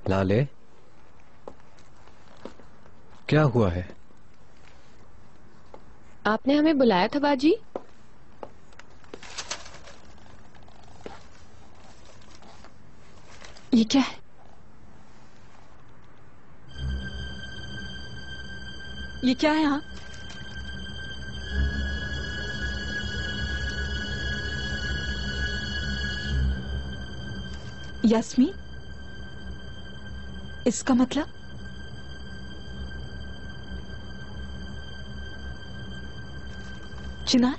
लाले, क्या हुआ है? आपने हमें बुलाया था बाजी? ये क्या है? ये क्या है? हाँ, यास्मीन, इसका मतलब? चिनार,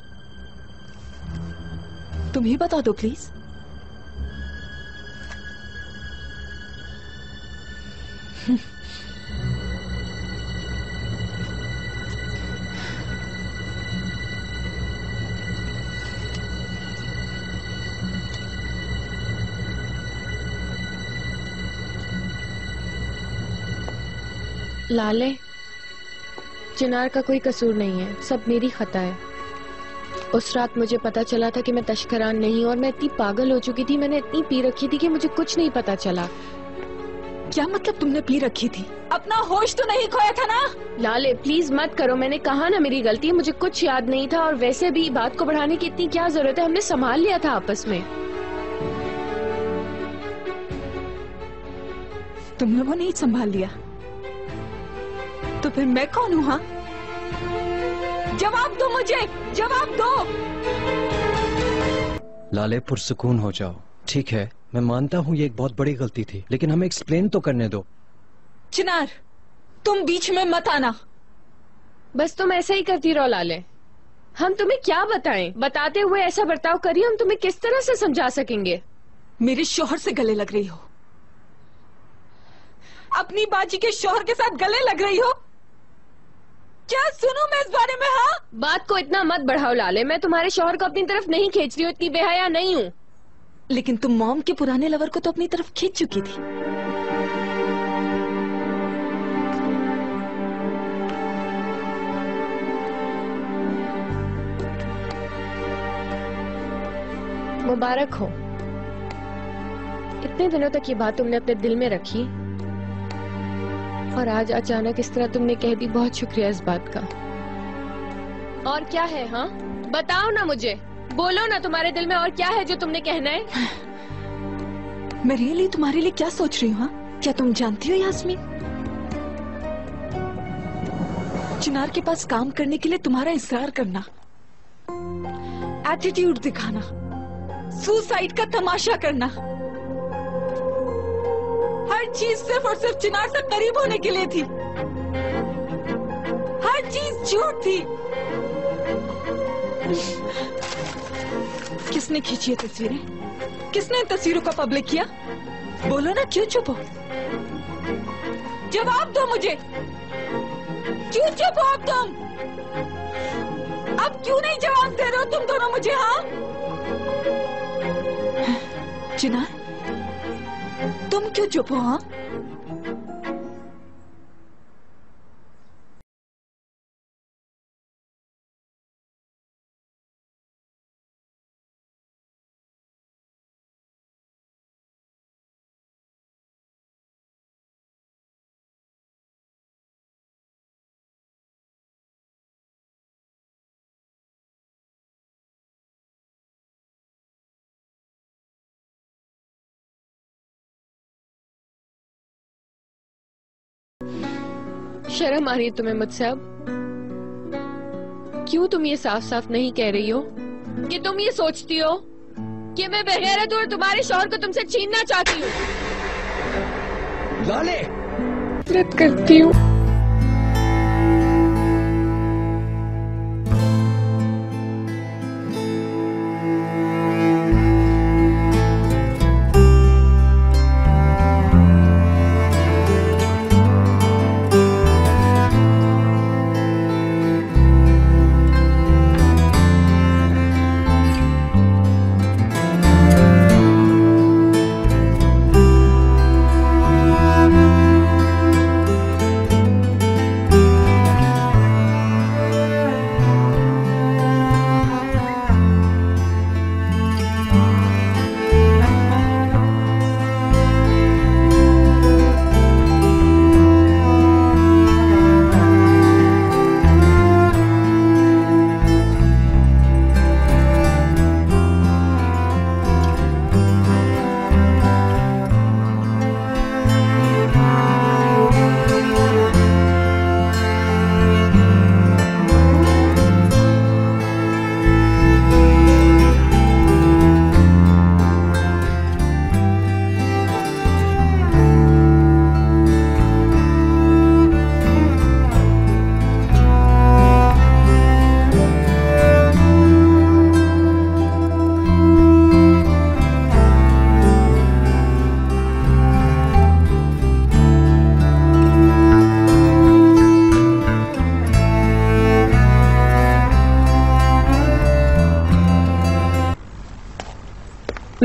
तुम ही बता दो प्लीज। लाले, चिनार का कोई कसूर नहीं है, सब मेरी खता है। उस रात मुझे पता चला था कि मैं तश्करान नहीं हूं और मैं इतनी पागल हो चुकी थी, मैंने इतनी पी रखी थी कि मुझे कुछ नहीं पता चला। क्या मतलब तुमने पी रखी थी? अपना होश तो नहीं खोया था ना? लाले प्लीज मत करो, मैंने कहा ना मेरी गलती है, मुझे कुछ याद नहीं था और वैसे भी बात को बढ़ाने की इतनी क्या जरूरत है, हमने संभाल लिया था आपस में। तुमने वो नहीं संभाल लिया तो फिर मैं कौन हूँ? हाँ, जवाब दो मुझे, जवाब दो। लाले, पुरसुकून हो जाओ, ठीक है? मैं मानता हूँ ये एक बहुत बड़ी गलती थी, लेकिन हमें एक्सप्लेन तो करने दो। चिनार, तुम बीच में मत आना। बस तुम ऐसा ही करती रहो लाले, हम तुम्हें क्या बताएं? बताते हुए ऐसा बर्ताव करिए, हम तुम्हें किस तरह से समझा सकेंगे? मेरे शौहर से गले लग रही हो, अपनी बाजी के शौहर के साथ गले लग रही हो। क्या सुनूं मैं इस बारे में? हाँ, बात को इतना मत बढ़ाओ लाले, मैं तुम्हारे शौहर को अपनी तरफ नहीं खींच रही हूँ, इतनी बेहया नहीं हूँ। लेकिन तुम मॉम के पुराने लवर को तो अपनी तरफ खींच चुकी थी। मुबारक हो, इतने दिनों तक ये बात तुमने अपने दिल में रखी और आज अचानक इस तरह तुमने कह दी। बहुत शुक्रिया इस बात का। और क्या है? हाँ बताओ ना मुझे, बोलो ना, तुम्हारे दिल में और क्या है जो तुमने कहना है? मैं रियली तुम्हारे लिए क्या सोच रही हूँ? हाँ, क्या तुम जानती हो यास्मीन, चिनार के पास काम करने के लिए तुम्हारा इसरार करना, एटीट्यूड दिखाना, सुसाइड का तमाशा करना, हर चीज सिर्फ और सिर्फ चिनार से करीब होने के लिए थी। हर चीज झूठ थी। किसने खींची ये तस्वीरें? किसने इन तस्वीरों को पब्लिक किया? बोलो ना, क्यों चुप हो? जवाब दो मुझे, क्यों चुप हो अब तुम? अब क्यों नहीं जवाब दे रहे हो तुम दोनों मुझे? हाँ चिनार, तुम क्यों चुप हो? हाँ, शर्म आ रही है तुम्हें मुझसे अब? क्यों तुम ये साफ साफ नहीं कह रही हो कि तुम ये सोचती हो कि मैं बगैरत हूँ और तुम्हारे शौहर को तुमसे छीनना चाहती हूँ? लाले, नफरत करती हूँ।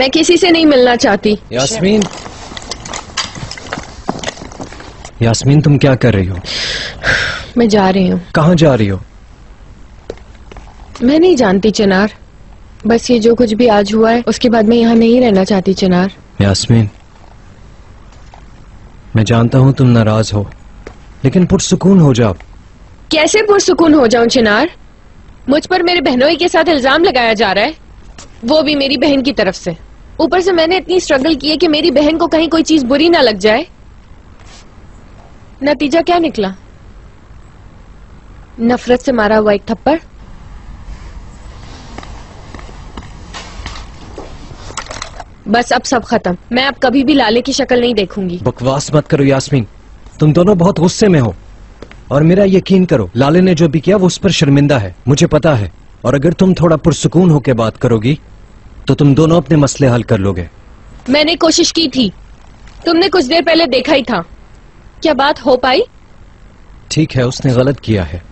मैं किसी से नहीं मिलना चाहती। यास्मीन, यास्मीन तुम क्या कर रही हो? मैं जा रही हूँ। कहाँ जा रही हो? मैं नहीं जानती चिनार, बस ये जो कुछ भी आज हुआ है उसके बाद मैं यहाँ नहीं रहना चाहती चिनार। यास्मीन, मैं जानता हूँ तुम नाराज हो, लेकिन पुरसुकून हो जाओ। कैसे पुरसुकून हो जाऊं चिनार? मुझ पर मेरे बहनोई के साथ इल्जाम लगाया जा रहा है, वो भी मेरी बहन की तरफ से। ऊपर से मैंने इतनी स्ट्रगल की है कि मेरी बहन को कहीं कोई चीज बुरी ना लग जाए। नतीजा क्या निकला? नफरत से मारा हुआ एक थप्पड़। बस अब सब खत्म। मैं अब कभी भी लाले की शक्ल नहीं देखूंगी। बकवास मत करो यास्मीन, तुम दोनों बहुत गुस्से में हो, और मेरा यकीन करो लाले ने जो भी किया वो उस पर शर्मिंदा है, मुझे पता है। और अगर तुम थोड़ा पुरसुकून होकर बात करोगी तो तुम दोनों अपने मसले हल कर लोगे। मैंने कोशिश की थी, तुमने कुछ देर पहले देखा ही था। क्या बात हो पाई? ठीक है, उसने गलत किया है,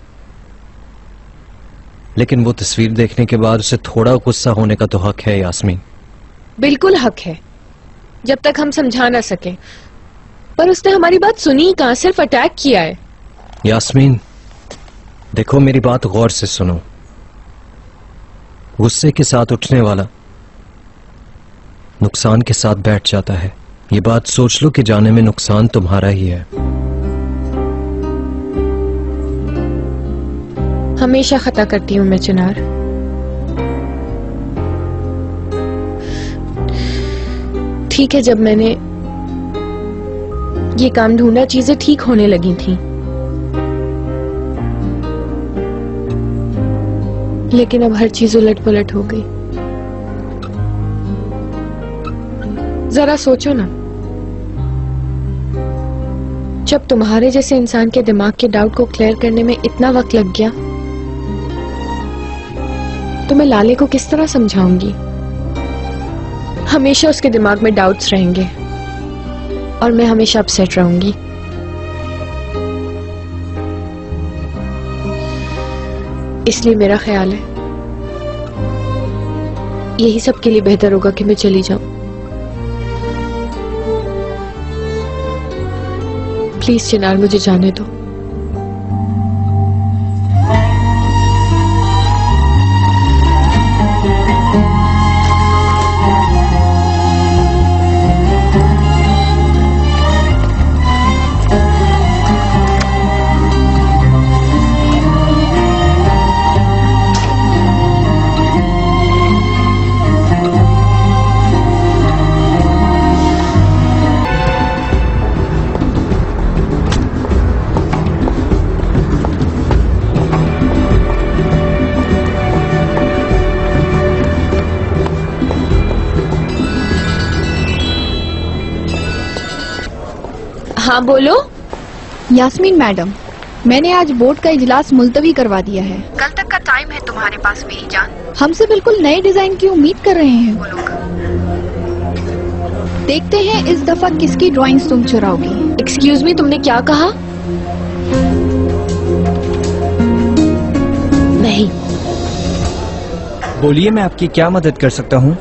लेकिन वो तस्वीर देखने के बाद उसे थोड़ा गुस्सा होने का तो हक है यास्मीन। बिल्कुल हक है, जब तक हम समझा ना सके। पर उसने हमारी बात सुनी कहां, सिर्फ अटैक किया है। यास्मीन देखो, मेरी बात गौर से सुनो। गुस्से के साथ उठने वाला नुकसान के साथ बैठ जाता है। ये बात सोच लो कि जाने में नुकसान तुम्हारा ही है। हमेशा खता करती हूं मैं चिनार। ठीक है, जब मैंने ये काम ढूंढा चीजें ठीक होने लगी थी, लेकिन अब हर चीज उलट पुलट हो गई। जरा सोचो ना, जब तुम्हारे जैसे इंसान के दिमाग के डाउट को क्लियर करने में इतना वक्त लग गया, तो मैं लाले को किस तरह समझाऊंगी? हमेशा उसके दिमाग में डाउट्स रहेंगे और मैं हमेशा अपसेट रहूंगी। इसलिए मेरा ख्याल है यही सबके लिए बेहतर होगा कि मैं चली जाऊं। प्लीज चिनार, मुझे जाने दो। हाँ बोलो। यास्मीन मैडम, मैंने आज बोर्ड का इजलास मुलतवी करवा दिया है। कल तक का टाइम है तुम्हारे पास मेरी जान। हमसे बिल्कुल नए डिजाइन की उम्मीद कर रहे हैं वो लोग। देखते हैं इस दफा किसकी ड्राइंग्स तुम चुराओगी। एक्सक्यूज मी, तुमने क्या कहा? नहीं। बोलिए, मैं आपकी क्या मदद कर सकता हूँ?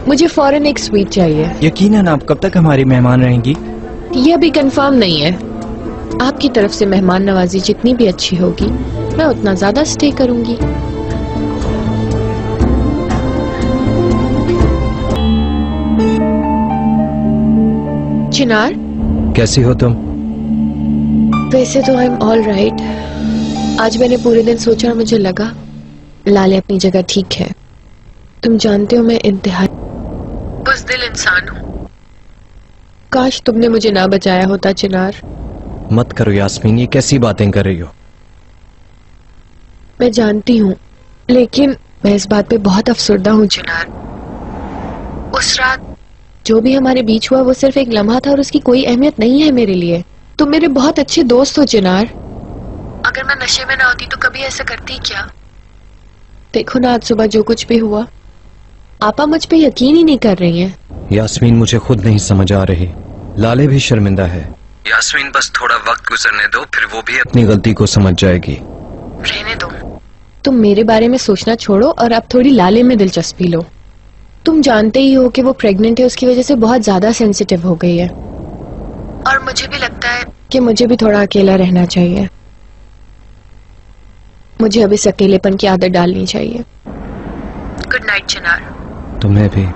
मुझे फौरन एक स्वीट चाहिए। यकीनन। आप कब तक हमारी मेहमान रहेंगी? ये अभी कंफर्म नहीं है। आपकी तरफ से मेहमान नवाजी जितनी भी अच्छी होगी, मैं उतना ज्यादा स्टे करूंगी। चिनार, कैसी हो तुम? वैसे तो आई एम ऑल राइट। आज मैंने पूरे दिन सोचा और मुझे लगा लाले अपनी जगह ठीक है। तुम जानते हो मैं इंतहाई बुज़दिल इंसान हूँ। काश तुमने मुझे ना बचाया होता चिनार। मत करो यास्मीन, ये कैसी बातें कर रही हो? मैं जानती हूँ, लेकिन मैं इस बात पे बहुत अफसरदा हूँ चिनार। उस रात जो भी हमारे बीच हुआ वो सिर्फ एक लम्हा था और उसकी कोई अहमियत नहीं है मेरे लिए। तुम मेरे बहुत अच्छे दोस्त हो चिनार। अगर मैं नशे में ना होती तो कभी ऐसा करती क्या? देखो ना, आज सुबह जो कुछ भी हुआ, आपा मुझ पे यकीन ही नहीं कर रही हैं। यास्मीन, मुझे खुद नहीं समझ आ रही। लाले भी शर्मिंदा है। यास्मीन, बस थोड़ा वक्त गुजरने दो, फिर वो भी अपनी गलती को समझ जाएगी। रहने दो। तुम मेरे बारे में सोचना छोड़ो और अब थोड़ी लाले में दिलचस्पी लो। तुम जानते ही हो कि वो प्रेग्नेंट है, उसकी वजह से बहुत ज्यादा सेंसिटिव हो गई है। और मुझे भी लगता है कि मुझे भी थोड़ा अकेला रहना चाहिए। मुझे अब इस अकेलेपन की आदत डालनी चाहिए। गुड नाइट चिनार। तुम्हें भी।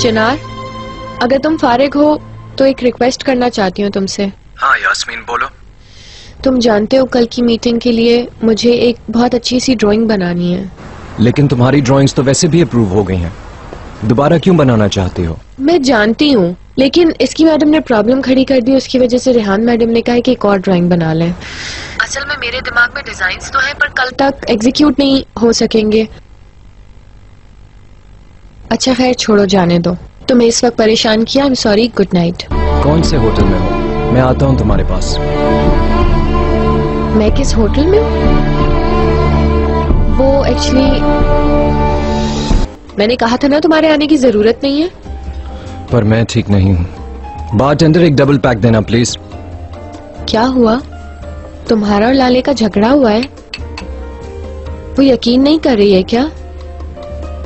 चिनार, अगर तुम फारिग हो तो एक रिक्वेस्ट करना चाहती हूँ तुमसे। हाँ यास्मीन बोलो। तुम जानते हो कल की मीटिंग के लिए मुझे एक बहुत अच्छी सी ड्राइंग बनानी है। लेकिन तुम्हारी ड्राइंग्स तो वैसे भी अप्रूव हो गई हैं, दोबारा क्यों बनाना चाहती हो? मैं जानती हूँ, लेकिन इसकी मैडम ने प्रॉब्लम खड़ी कर दी, उसकी वजह से रेहान मैडम ने कहा है कि एक और ड्राइंग बना लें। असल में मेरे दिमाग में डिजाइन्स तो हैं पर कल तक एग्जीक्यूट नहीं हो सकेंगे। अच्छा खैर छोड़ो, जाने दो। तुम्हें इस वक्त परेशान किया, I am sorry. Good night. कौन से होटल में हो? मैं आता हूँ तुम्हारे पास। मैं किस होटल में हूँ? वो एक्चुअली मैंने कहा था ना तुम्हारे आने की जरूरत नहीं है। पर मैं ठीक नहीं हूँ। बारटेंडर एक डबल पैक देना प्लीज। क्या हुआ? तुम्हारा और लाले का झगड़ा हुआ है? वो यकीन नहीं कर रही है क्या?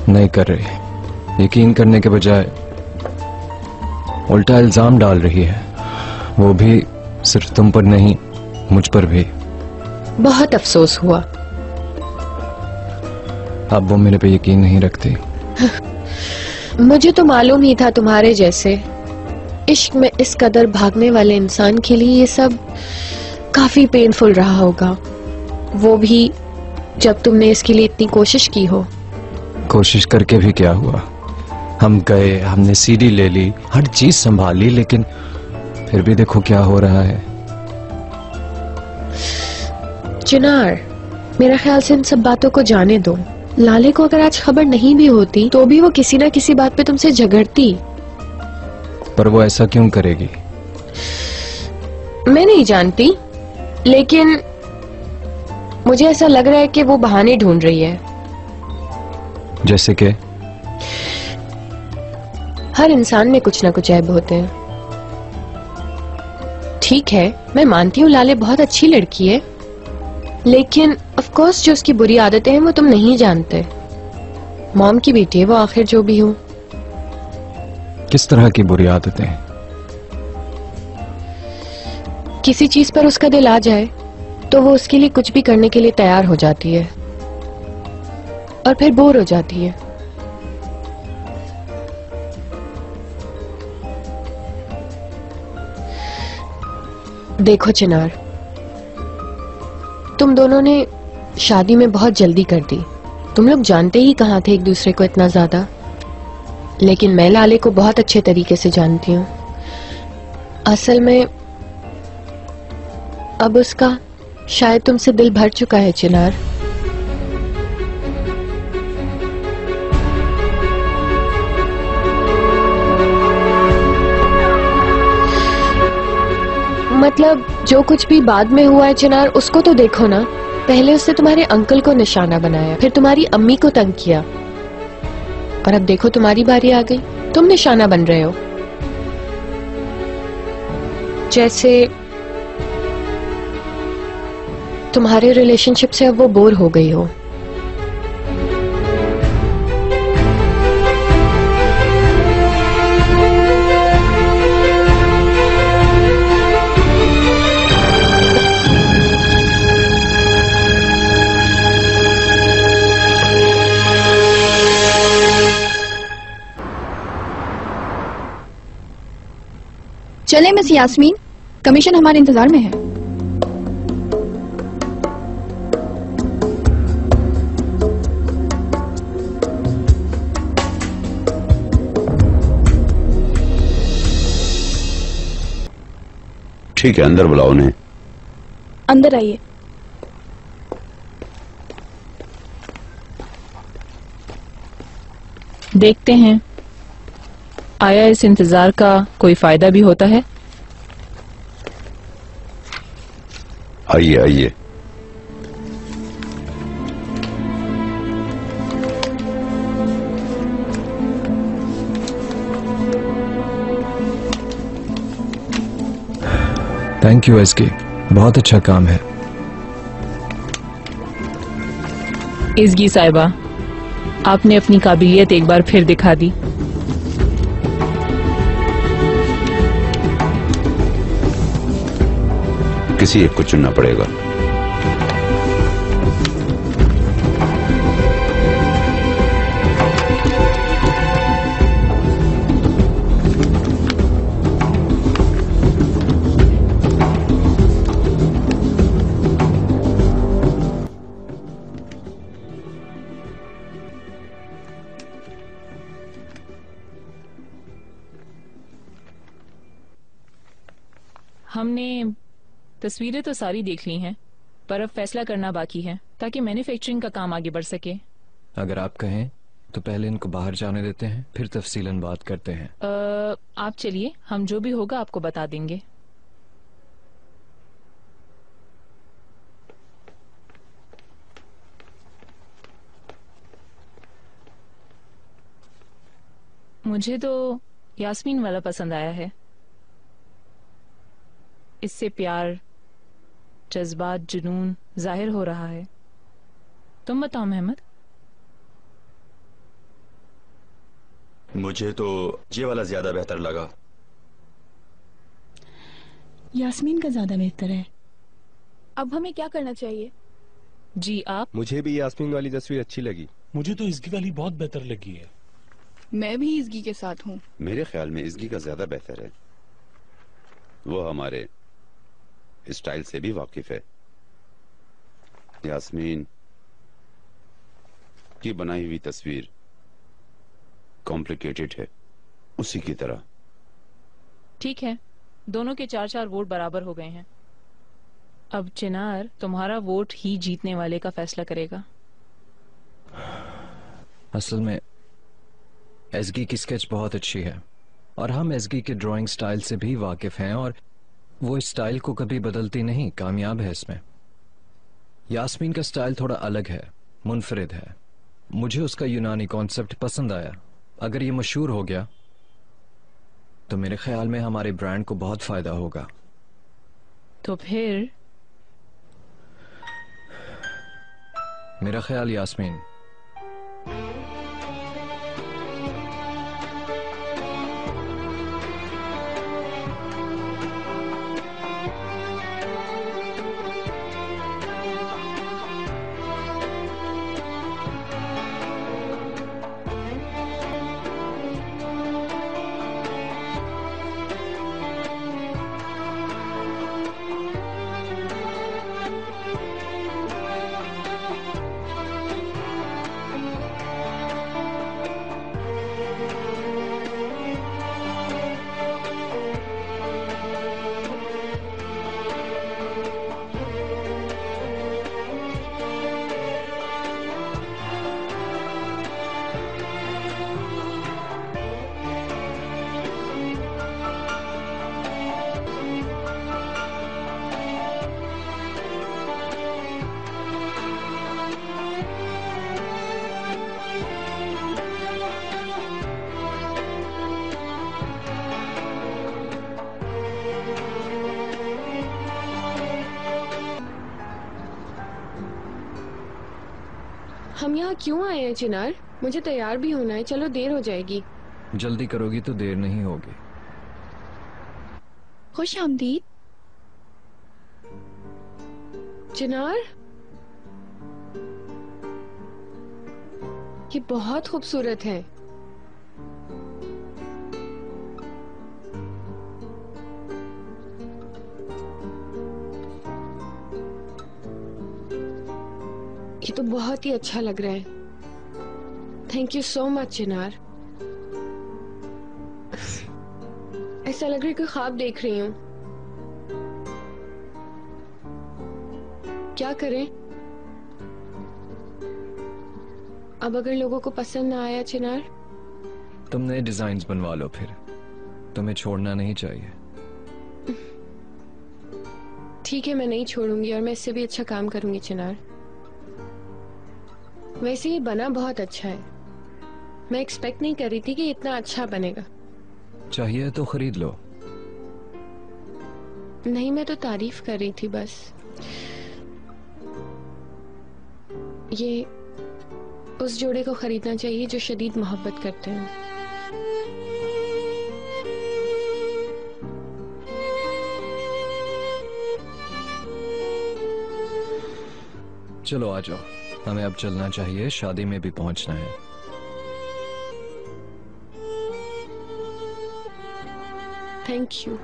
नहीं कर रही। यकीन करने के बजाय उल्टा इल्जाम डाल रही है, वो भी सिर्फ तुम पर नहीं, मुझ पर भी। बहुत अफसोस हुआ। अब वो मेरे पे यकीन नहीं रखती। मुझे तो मालूम ही था तुम्हारे जैसे इश्क में इस कदर भागने वाले इंसान के लिए ये सब काफी पेनफुल रहा होगा, वो भी जब तुमने इसके लिए इतनी कोशिश की हो। कोशिश करके भी क्या हुआ? हम गए, हमने सीडी ले ली, हर चीज संभाली, लेकिन फिर भी देखो क्या हो रहा है। चिनार, मेरा ख्याल से इन सब बातों को जाने दो। लाले को अगर आज खबर नहीं भी होती तो भी वो किसी ना किसी बात पे तुमसे झगड़ती। पर वो ऐसा क्यों करेगी? मैं नहीं जानती, लेकिन मुझे ऐसा लग रहा है कि वो बहाने ढूंढ रही है। जैसे कि? हर इंसान में कुछ ना कुछ ऐब होते हैं। ठीक है, मैं मानती हूँ लाले बहुत अच्छी लड़की है, लेकिन ऑफ कोर्स जो उसकी बुरी आदतें हैं वो तुम नहीं जानते। मॉम की बेटी है वो, आखिर जो भी हो। किस तरह की बुरी आदतें? किसी चीज पर उसका दिल आ जाए तो वो उसके लिए कुछ भी करने के लिए तैयार हो जाती है और फिर बोर हो जाती है। देखो चिनार, तुम दोनों ने शादी में बहुत जल्दी कर दी। तुम लोग जानते ही कहाँ थे एक दूसरे को इतना ज्यादा, लेकिन मैं लाले को बहुत अच्छे तरीके से जानती हूँ। असल में अब उसका शायद तुमसे दिल भर चुका है चिनार। मतलब जो कुछ भी बाद में हुआ है चिनार, उसको तो देखो ना। पहले उसने तुम्हारे अंकल को निशाना बनाया, फिर तुम्हारी अम्मी को तंग किया, और अब देखो तुम्हारी बारी आ गई, तुम निशाना बन रहे हो। जैसे तुम्हारे रिलेशनशिप से अब वो बोर हो गई हो। चले मिस यास्मीन, कमीशन हमारे इंतजार में है। ठीक है, अंदर बुलाओ उन्हें। अंदर आइए। देखते हैं आया इस इंतजार का कोई फायदा भी होता है। आइए आइए। थैंक यू एसके, बहुत अच्छा काम है। इज़गी साहिबा, आपने अपनी काबिलियत एक बार फिर दिखा दी। किसी एक को चुनना पड़ेगा। हमने तस्वीरें तो सारी देख ली हैं, पर अब फैसला करना बाकी है ताकि मैन्युफैक्चरिंग का काम आगे बढ़ सके। अगर आप कहें तो पहले इनको बाहर जाने देते हैं, फिर तफसीलन बात करते हैं। आप चलिए, हम जो भी होगा आपको बता देंगे। मुझे तो यास्मीन वाला पसंद आया है। इससे प्यार, जज्बात, जुनून जाहिर हो रहा है। तुम बताओ महमद। मुझे तो ये वाला ज्यादा बेहतर लगा। यास्मीन का ज्यादा बेहतर है। अब हमें क्या करना चाहिए? जी आप? मुझे भी यास्मीन वाली तस्वीर अच्छी लगी। मुझे तो इज़गी वाली बहुत बेहतर लगी है। मैं भी इज़गी के साथ हूँ। मेरे ख्याल में इज़गी का ज्यादा बेहतर है। वो हमारे स्टाइल से भी वाकिफ है। यास्मीन की बनाई हुई तस्वीर कॉम्प्लिकेटेड है, उसी की तरह। ठीक है, दोनों के 4-4 वोट बराबर हो गए हैं। अब चिनार, तुम्हारा वोट ही जीतने वाले का फैसला करेगा। असल में एसगी की स्केच बहुत अच्छी है और हम एसगी के ड्राइंग स्टाइल से भी वाकिफ हैं और वो इस स्टाइल को कभी बदलती नहीं, कामयाब है इसमें। यास्मीन का स्टाइल थोड़ा अलग है, मुनफरिद है। मुझे उसका यूनानी कॉन्सेप्ट पसंद आया। अगर ये मशहूर हो गया तो मेरे ख्याल में हमारे ब्रांड को बहुत फायदा होगा। तो फिर मेरा ख्याल यास्मीन। हम यहाँ क्यों आए हैं चिनार? मुझे तैयार भी होना है, चलो देर हो जाएगी। जल्दी करोगी तो देर नहीं होगी। खुश आमदीद। चिनार, ये बहुत खूबसूरत है। ये तो बहुत ही अच्छा लग रहा है। थैंक यू सो मच चिनार। ऐसा लग रहा है कि ख्वाब देख रही हूँ। क्या करें अब अगर लोगों को पसंद ना आया चिनार? तुम नए डिजाइन्स बनवा लो, फिर तुम्हें छोड़ना नहीं चाहिए। ठीक है, मैं नहीं छोड़ूंगी और मैं इससे भी अच्छा काम करूंगी चिनार। वैसे ये बना बहुत अच्छा है। मैं एक्सपेक्ट नहीं कर रही थी कि इतना अच्छा बनेगा। चाहिए तो खरीद लो। नहीं, मैं तो तारीफ कर रही थी बस। ये उस जोड़े को खरीदना चाहिए जो शदीद मोहब्बत करते हैं। चलो आ जाओ, हमें अब चलना चाहिए, शादी में भी पहुंचना है। Thank you.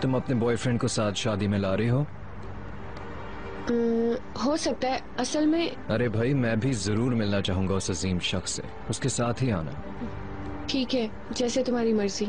तुम अपने बॉयफ्रेंड को साथ शादी में ला रही हो? हो सकता है, असल में। अरे भाई, मैं भी जरूर मिलना चाहूंगा उस अजीम शख्स से, उसके साथ ही आना। ठीक है, जैसे तुम्हारी मर्जी।